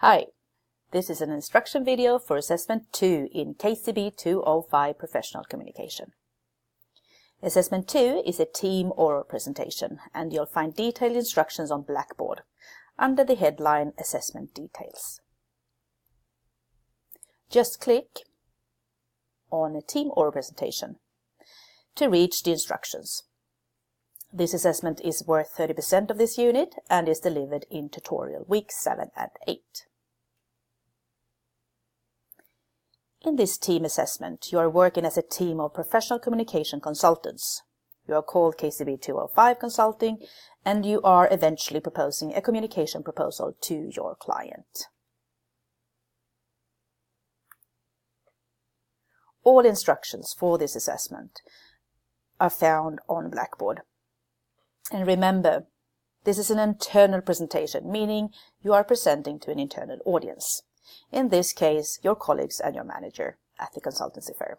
Hi, this is an instruction video for Assessment 2 in KCB205 Professional Communication. Assessment 2 is a team oral presentation, and you'll find detailed instructions on Blackboard under the headline Assessment Details. Just click on a team oral presentation to reach the instructions. This assessment is worth 30% of this unit and is delivered in tutorial weeks 7 and 8. In this team assessment, you are working as a team of professional communication consultants. You are called KCB205 Consulting, and you are eventually proposing a communication proposal to your client. All instructions for this assessment are found on Blackboard. And remember, this is an internal presentation, meaning you are presenting to an internal audience. In this case, your colleagues and your manager at the consultancy firm.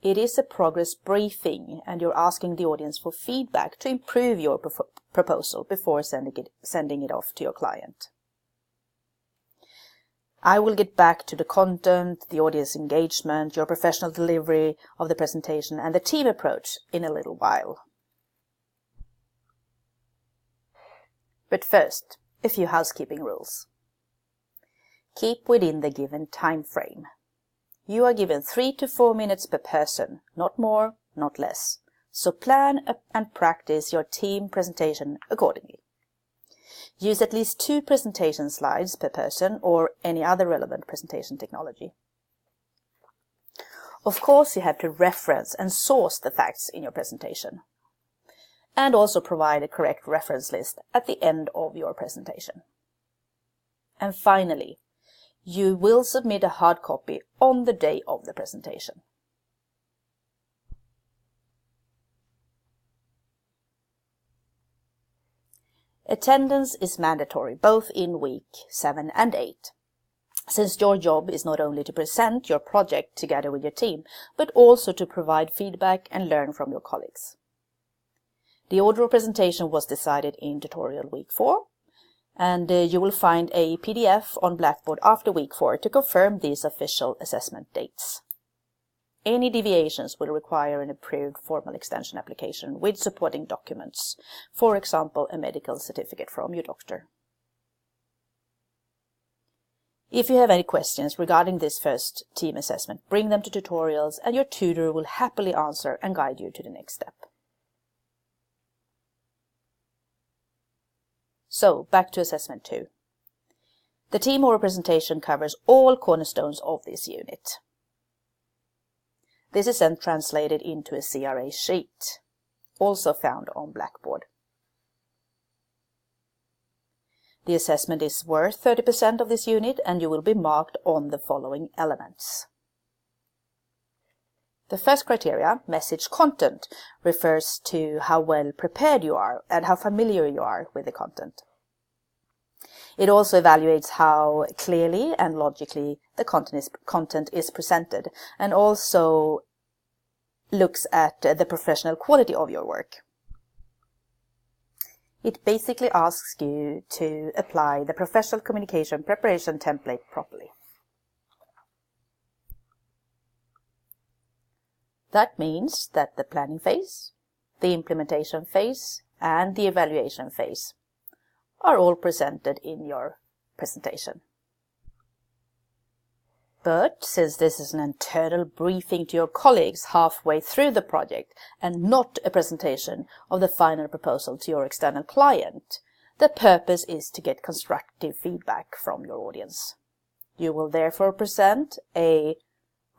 It is a progress briefing, and you're asking the audience for feedback to improve your proposal before sending it off to your client. I will get back to the content, the audience engagement, your professional delivery of the presentation, and the team approach in a little while. But first, a few housekeeping rules. Keep within the given time frame. You are given 3 to 4 minutes per person, not more, not less. So plan and practice your team presentation accordingly. Use at least 2 presentation slides per person or any other relevant presentation technology. Of course, you have to reference and source the facts in your presentation, and also provide a correct reference list at the end of your presentation. And finally, you will submit a hard copy on the day of the presentation. Attendance is mandatory both in week 7 and 8, since your job is not only to present your project together with your team, but also to provide feedback and learn from your colleagues. The order of presentation was decided in tutorial week 4, and you will find a PDF on Blackboard after week 4 to confirm these official assessment dates. Any deviations will require an approved formal extension application with supporting documents, for example, a medical certificate from your doctor. If you have any questions regarding this first team assessment, bring them to tutorials, and your tutor will happily answer and guide you to the next step. So, back to Assessment 2. The team oral presentation covers all cornerstones of this unit. This is then translated into a CRA sheet, also found on Blackboard. The assessment is worth 30% of this unit, and you will be marked on the following elements. The first criteria, message content, refers to how well prepared you are and how familiar you are with the content. It also evaluates how clearly and logically the content is presented, and also looks at the professional quality of your work. It basically asks you to apply the professional communication preparation template properly. That means that the planning phase, the implementation phase, and the evaluation phase are all presented in your presentation. But since this is an internal briefing to your colleagues halfway through the project and not a presentation of the final proposal to your external client, the purpose is to get constructive feedback from your audience. You will therefore present a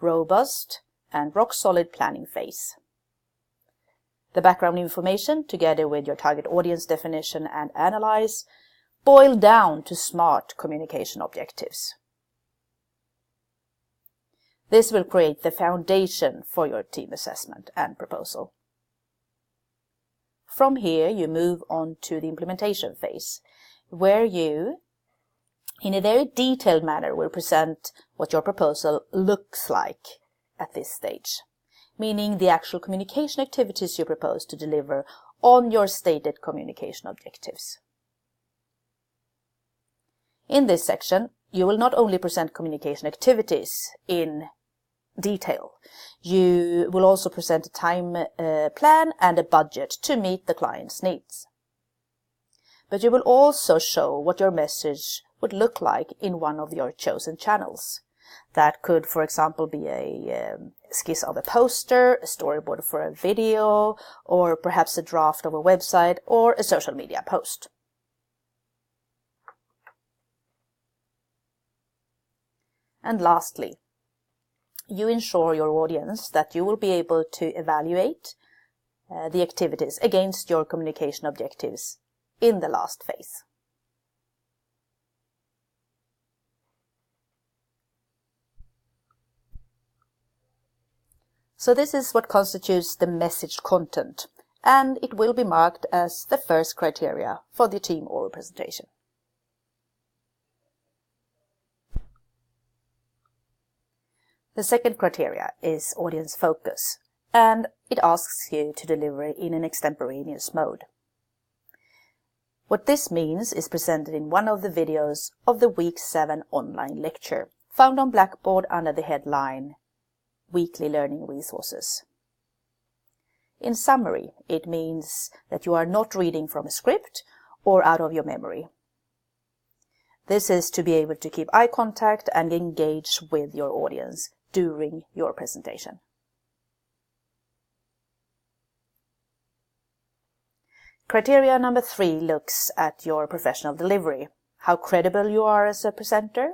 robust and rock-solid planning phase. The background information, together with your target audience definition and analyze, boil down to smart communication objectives. This will create the foundation for your team assessment and proposal. From here, you move on to the implementation phase, where you, in a very detailed manner, will present what your proposal looks like at this stage, meaning the actual communication activities you propose to deliver on your stated communication objectives. In this section, you will not only present communication activities in detail, you will also present a time plan and a budget to meet the client's needs. But you will also show what your message would look like in one of your chosen channels. That could, for example, be a sketch of a poster, a storyboard for a video, or perhaps a draft of a website or a social media post. And lastly, you ensure your audience that you will be able to evaluate the activities against your communication objectives in the last phase. So this is what constitutes the message content, and it will be marked as the first criteria for the team oral presentation. The second criteria is audience focus, and it asks you to deliver in an extemporaneous mode. What this means is presented in one of the videos of the Week 7 online lecture, found on Blackboard under the headline Weekly Learning Resources. In summary, it means that you are not reading from a script or out of your memory. This is to be able to keep eye contact and engage with your audience during your presentation. Criteria number 3 looks at your professional delivery, how credible you are as a presenter.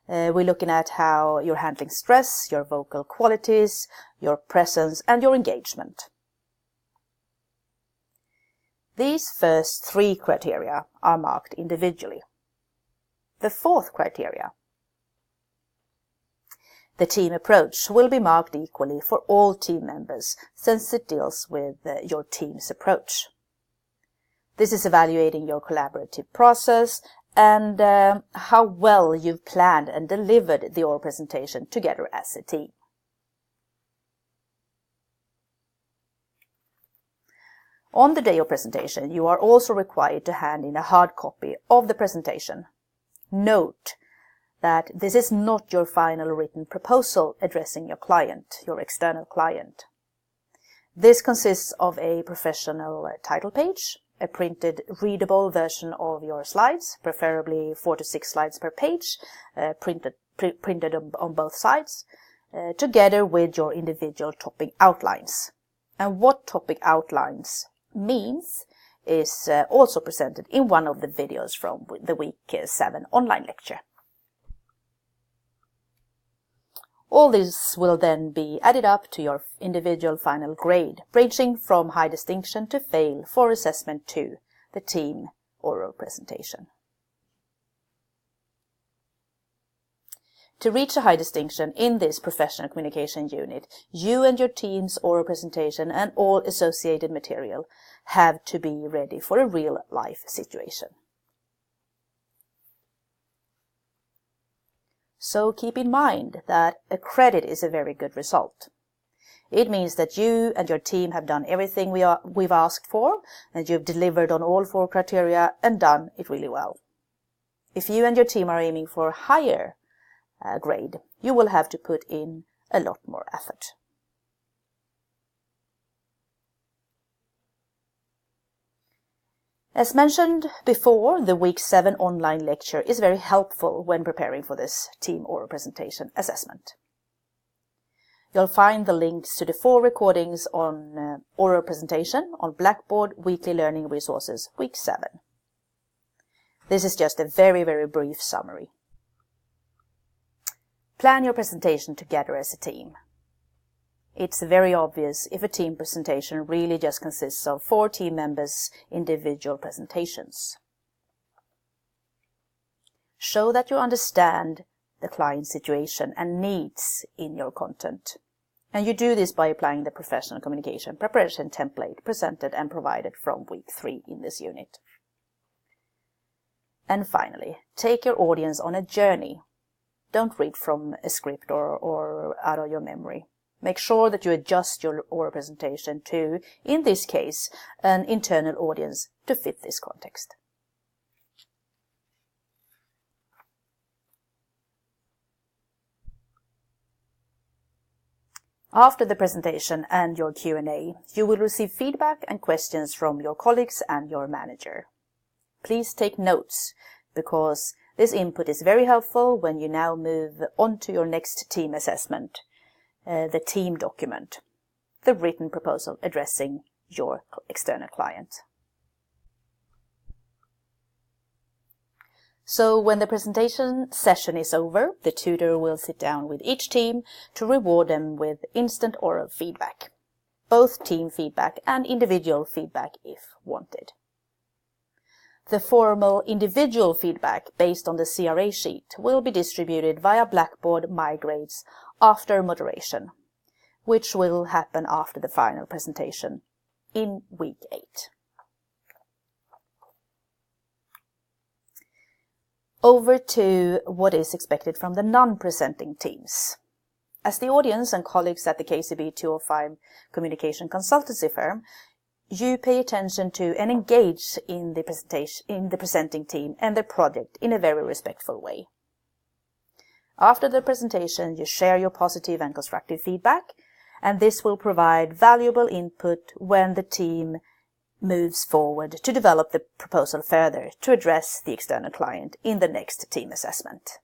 We're looking at how you're handling stress, your vocal qualities, your presence, and your engagement. These first 3 criteria are marked individually. The 4th criteria, the team approach, will be marked equally for all team members since it deals with your team's approach. This is evaluating your collaborative process and how well you've planned and delivered the oral presentation together as a team. On the day of presentation, you are also required to hand in a hard copy of the presentation. Note that this is not your final written proposal addressing your client, your external client. This consists of a professional title page, a printed readable version of your slides, preferably 4 to 6 slides per page, printed on both sides, together with your individual topic outlines. And what topic outlines means is also presented in one of the videos from the Week 7 online lecture. All this will then be added up to your individual final grade, ranging from high distinction to fail for assessment 2, the team oral presentation. To reach a high distinction in this professional communication unit, you and your team's oral presentation and all associated material have to be ready for a real-life situation. So keep in mind that a credit is a very good result. It means that you and your team have done everything we've asked for, and you've delivered on all 4 criteria and done it really well. If you and your team are aiming for a higher grade, you will have to put in a lot more effort. As mentioned before, the Week 7 online lecture is very helpful when preparing for this team oral presentation assessment. You'll find the links to the 4 recordings on oral presentation on Blackboard Weekly Learning Resources Week 7. This is just a very, very brief summary. Plan your presentation together as a team. It's very obvious if a team presentation really just consists of 4 team members' individual presentations. Show that you understand the client's situation and needs in your content. And you do this by applying the professional communication preparation template presented and provided from Week 3 in this unit. And finally, take your audience on a journey. Don't read from a script or out of your memory. Make sure that you adjust your oral presentation to, in this case, an internal audience to fit this context. After the presentation and your Q&A, you will receive feedback and questions from your colleagues and your manager. Please take notes, because this input is very helpful when you now move on to your next team assessment, the team document, the written proposal addressing your external client. So when the presentation session is over, the tutor will sit down with each team to reward them with instant oral feedback, both team feedback and individual feedback if wanted. The formal individual feedback based on the CRA sheet will be distributed via Blackboard MyGrades after moderation, which will happen after the final presentation in week 8. Over to what is expected from the non-presenting teams. As the audience and colleagues at the KCB205 communication consultancy firm, you pay attention to and engage in the presenting team and the project in a very respectful way. After the presentation, you share your positive and constructive feedback, and this will provide valuable input when the team moves forward to develop the proposal further to address the external client in the next team assessment.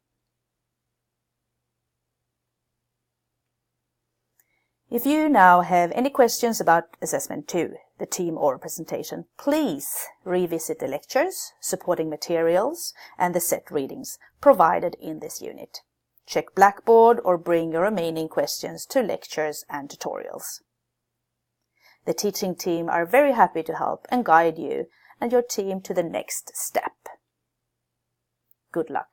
If you now have any questions about Assessment 2, the team or presentation, please revisit the lectures, supporting materials, and the set readings provided in this unit. Check Blackboard or bring your remaining questions to lectures and tutorials. The teaching team are very happy to help and guide you and your team to the next step. Good luck.